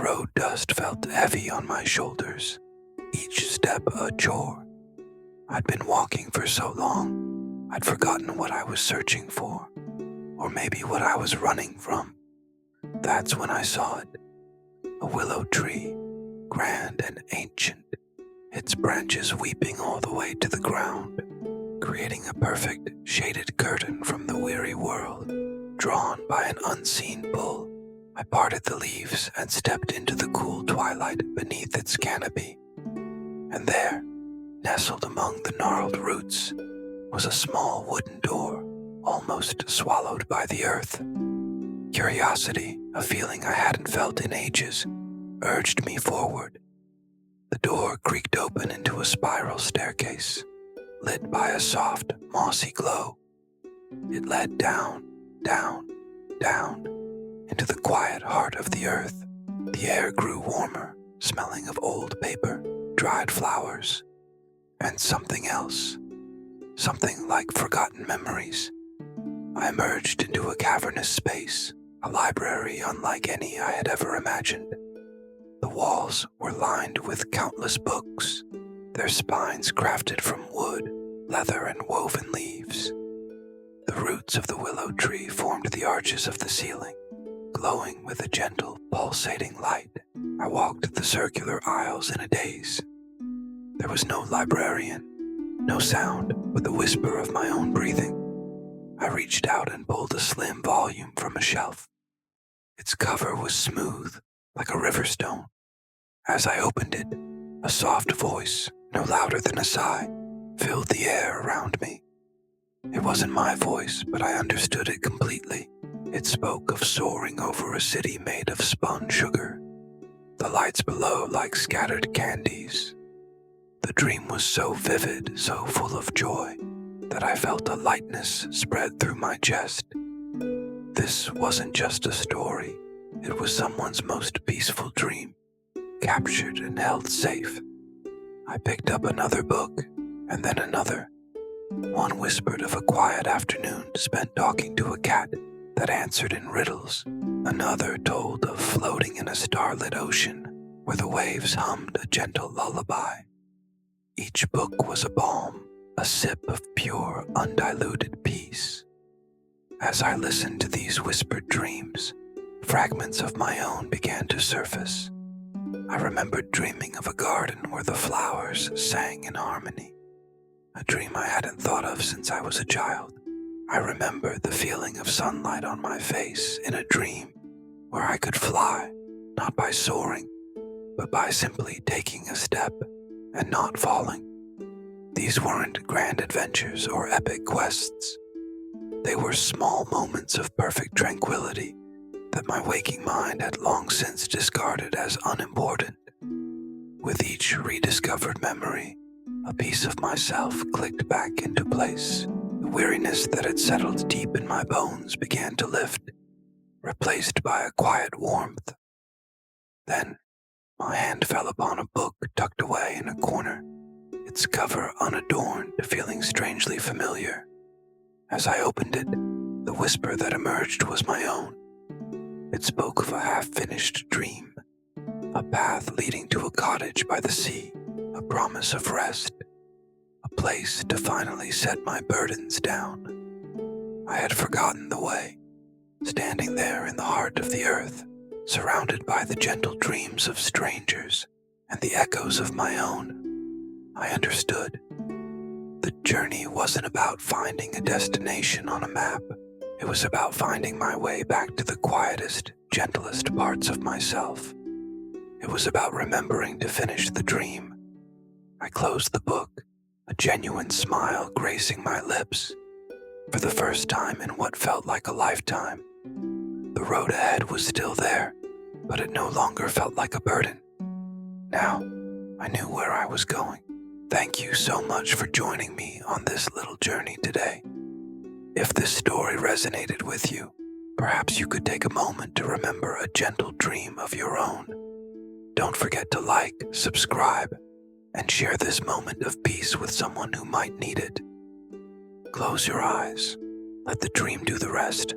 road dust felt heavy on my shoulders, each step a chore. I'd been walking for so long, I'd forgotten what I was searching for, or maybe what I was running from. That's when I saw it. A willow tree, grand and ancient, its branches weeping all the way to the ground, creating a perfect shaded curtain from the weary world, drawn by an unseen pull. I parted the leaves and stepped into the cool twilight beneath its canopy. And there, nestled among the gnarled roots, was a small wooden door, almost swallowed by the earth. Curiosity, a feeling I hadn't felt in ages, urged me forward. The door creaked open into a spiral staircase, lit by a soft, mossy glow. It led down, down, down, into the quiet heart of the earth. The air grew warmer, smelling of old paper, dried flowers, and something else. Something like forgotten memories. I emerged into a cavernous space, a library unlike any I had ever imagined. The walls were lined with countless books, their spines crafted from wood, leather, and woven leaves. The roots of the willow tree formed the arches of the ceiling, glowing with a gentle, pulsating light. I walked the circular aisles in a daze. There was no librarian, no sound but the whisper of my own breathing. I reached out and pulled a slim volume from a shelf. Its cover was smooth, like a river stone. As I opened it, a soft voice, no louder than a sigh, filled the air around me. It wasn't my voice, but I understood it completely. It spoke of soaring over a city made of spun sugar, the lights below like scattered candies. The dream was so vivid, so full of joy, that I felt a lightness spread through my chest. This wasn't just a story, it was someone's most peaceful dream, captured and held safe. I picked up another book, and then another. One whispered of a quiet afternoon spent talking to a cat that answered in riddles. Another told of floating in a starlit ocean where the waves hummed a gentle lullaby. Each book was a balm, a sip of pure, undiluted peace. As I listened to these whispered dreams, fragments of my own began to surface. I remembered dreaming of a garden where the flowers sang in harmony, a dream I hadn't thought of since I was a child. I remember the feeling of sunlight on my face in a dream where I could fly, not by soaring, but by simply taking a step and not falling. These weren't grand adventures or epic quests. They were small moments of perfect tranquility that my waking mind had long since discarded as unimportant. With each rediscovered memory, a piece of myself clicked back into place. The weariness that had settled deep in my bones began to lift, replaced by a quiet warmth. Then, my hand fell upon a book tucked away in a corner, its cover unadorned, feeling strangely familiar. As I opened it, the whisper that emerged was my own. It spoke of a half-finished dream, a path leading to a cottage by the sea, a promise of rest, a place to finally set my burdens down. I had forgotten the way, standing there in the heart of the earth, surrounded by the gentle dreams of strangers and the echoes of my own. I understood. The journey wasn't about finding a destination on a map. It was about finding my way back to the quietest, gentlest parts of myself. It was about remembering to finish the dream. I closed the book, a genuine smile gracing my lips. For the first time in what felt like a lifetime, the road ahead was still there, but it no longer felt like a burden. Now, I knew where I was going. Thank you so much for joining me on this little journey today. If this story resonated with you, perhaps you could take a moment to remember a gentle dream of your own. Don't forget to like, subscribe, and share this moment of peace with someone who might need it. Close your eyes. Let the dream do the rest.